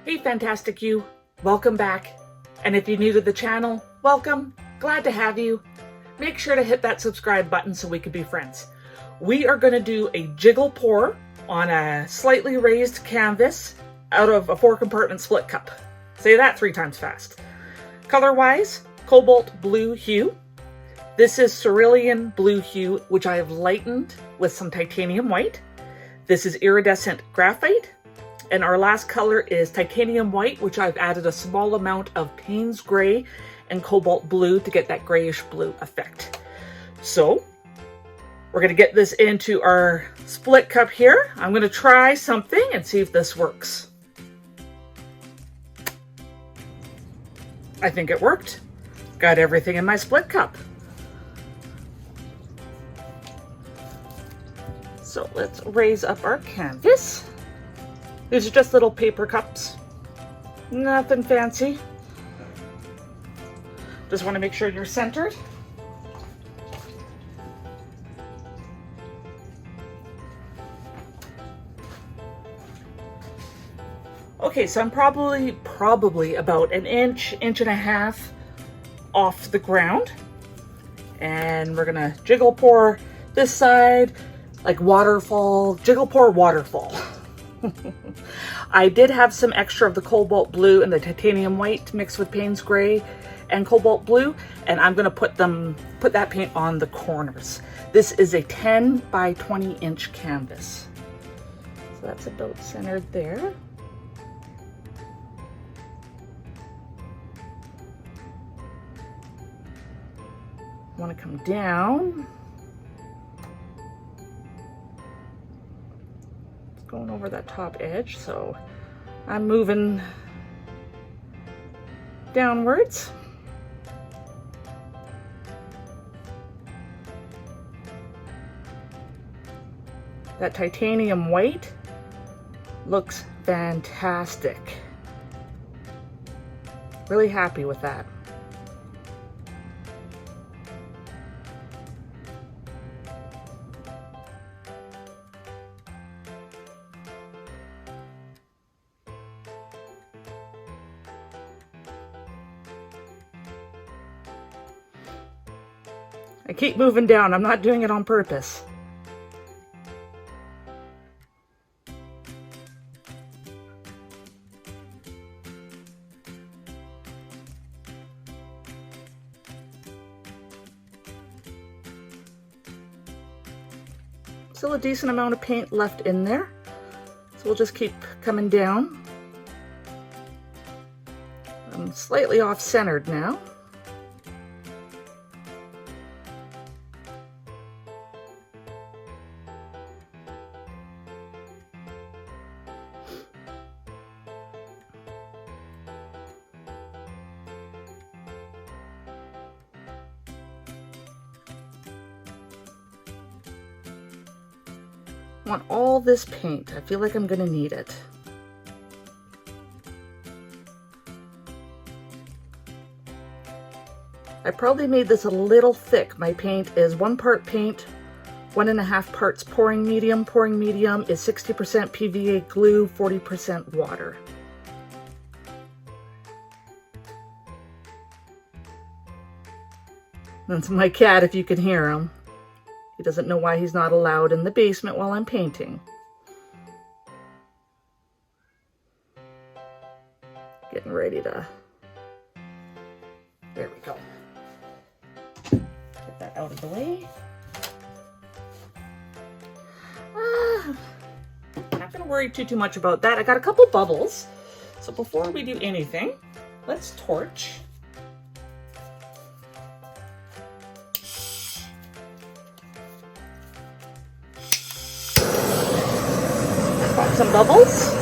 Hey fantastic you, welcome back. And if you're new to the channel, welcome, glad to have you. Make sure to hit that subscribe button so we can be friends. We are going to do a jiggle pour on a slightly raised canvas out of a 4-compartment split cup. Say that 3 times fast. Color-wise, cobalt blue hue. This is cerulean blue hue, which I have lightened with some titanium white. This is iridescent graphite. And our last color is titanium white, which I've added a small amount of Payne's gray and cobalt blue to get that grayish blue effect. So we're going to get this into our split cup here. I'm going to try something and see if this works. I think it worked. Got everything in my split cup. So let's raise up our canvas. These are just little paper cups. Nothing fancy. Just want to make sure you're centered. Okay, so I'm probably about an inch and a half off the ground. And we're gonna jiggle pour this side, like waterfall, jiggle pour waterfall. I did have some extra of the cobalt blue and the titanium white mixed with Payne's gray and cobalt blue, and I'm gonna put that paint on the corners. This is a 10 by 20 inch canvas. So that's about centered there. Want to come down. It's going over that top edge, so I'm moving downwards. That titanium white looks fantastic. Really happy with that. I keep moving down. I'm not doing it on purpose. Still a decent amount of paint left in there. So we'll just keep coming down. I'm slightly off-centered now. I want all this paint. I feel like I'm gonna need it. I probably made this a little thick. My paint is 1 part paint, 1.5 parts pouring medium. Pouring medium is 60% PVA glue, 40% water. That's my cat if you can hear him. He doesn't know why he's not allowed in the basement while I'm painting. Getting ready to... There we go. Get that out of the way. Not going to worry too much about that. I got a couple bubbles. So before we do anything, let's torch. Pop some bubbles.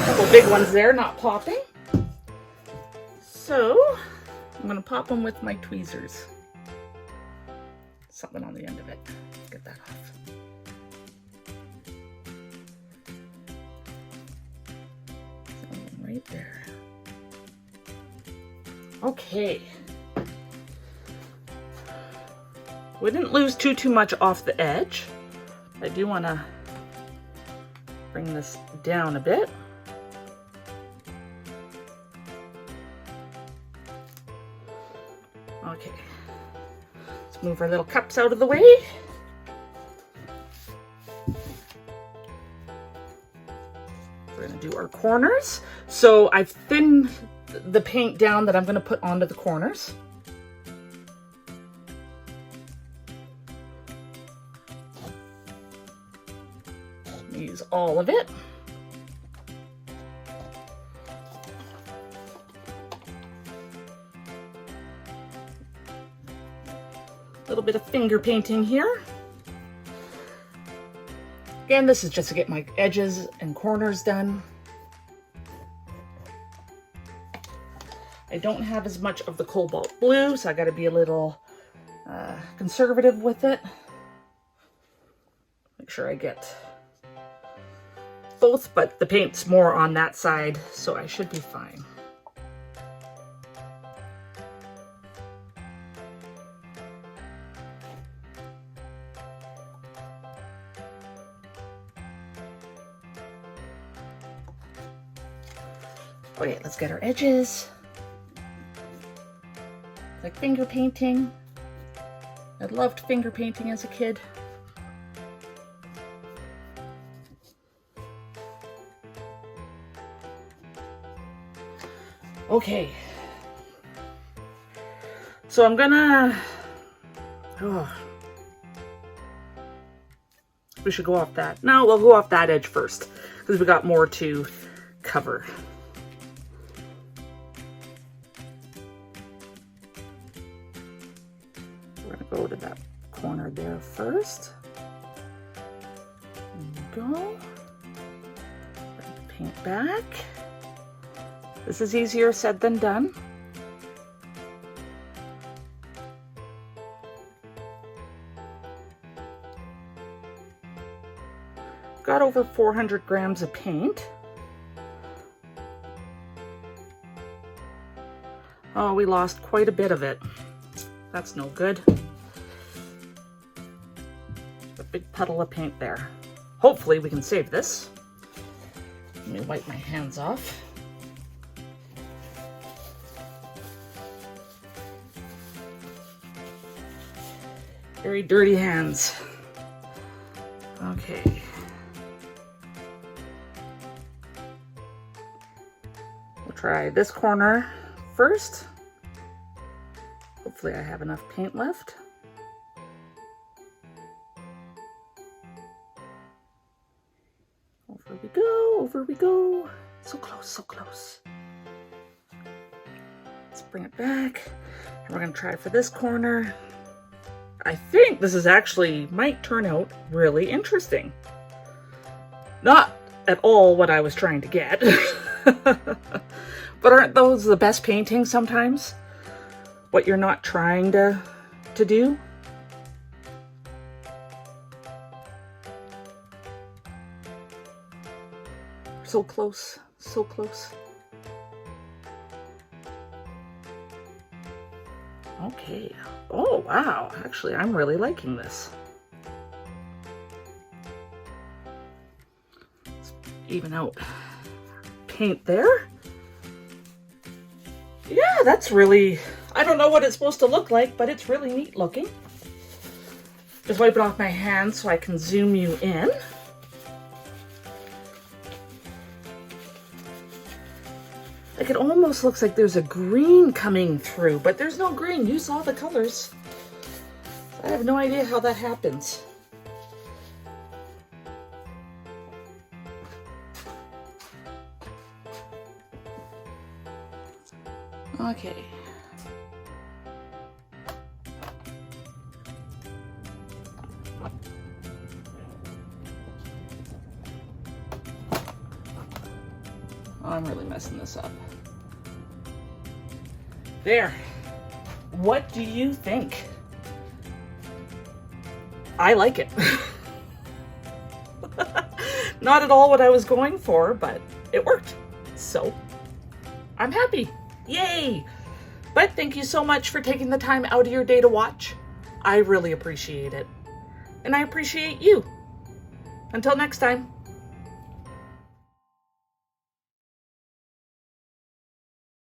Couple big ones there, not popping. So I'm going to pop them with my tweezers. Something on the end of it. Get that off. Something right there. Okay. We didn't lose too much off the edge. I do want to bring this down a bit. Okay, let's move our little cups out of the way. We're going to do our corners. So I've thinned the paint down that I'm going to put onto the corners. Use all of it. A little bit of finger painting here. Again, this is just to get my edges and corners done. I don't have as much of the cobalt blue, so I got to be a little conservative with it. Make sure I get both, but the paint's more on that side, so I should be fine. Okay, let's get our edges. Like finger painting. I loved finger painting as a kid. Okay. So I'm gonna... we should go off that. No, we'll go off that edge first, because we got more to cover. We're gonna go to that corner there first. There we go. Bring the paint back. This is easier said than done. Got over 400 grams of paint. Oh, we lost quite a bit of it. That's no good. A big puddle of paint there. Hopefully we can save this. Let me wipe my hands off. Very dirty hands. Okay. We'll try this corner first. Hopefully I have enough paint left. Over we go, over we go. So close, so close. Let's bring it back. And we're gonna try for this corner. I think this is actually might turn out really interesting. Not at all what I was trying to get. But aren't those the best paintings sometimes? What you're not trying to do? So close, so close. Okay. Oh, wow. Actually, I'm really liking this. Let's even out paint there. Yeah, that's really, I don't know what it's supposed to look like, but it's really neat looking. Just wipe it off my hand so I can zoom you in. Like it almost looks like there's a green coming through, but there's no green. You saw the colors. I have no idea how that happens. Okay. Oh, I'm really messing this up. There. What do you think? I like it. Not at all what I was going for, but it worked. So, I'm happy. Yay! But thank you so much for taking the time out of your day to watch. I really appreciate it. And I appreciate you. Until next time.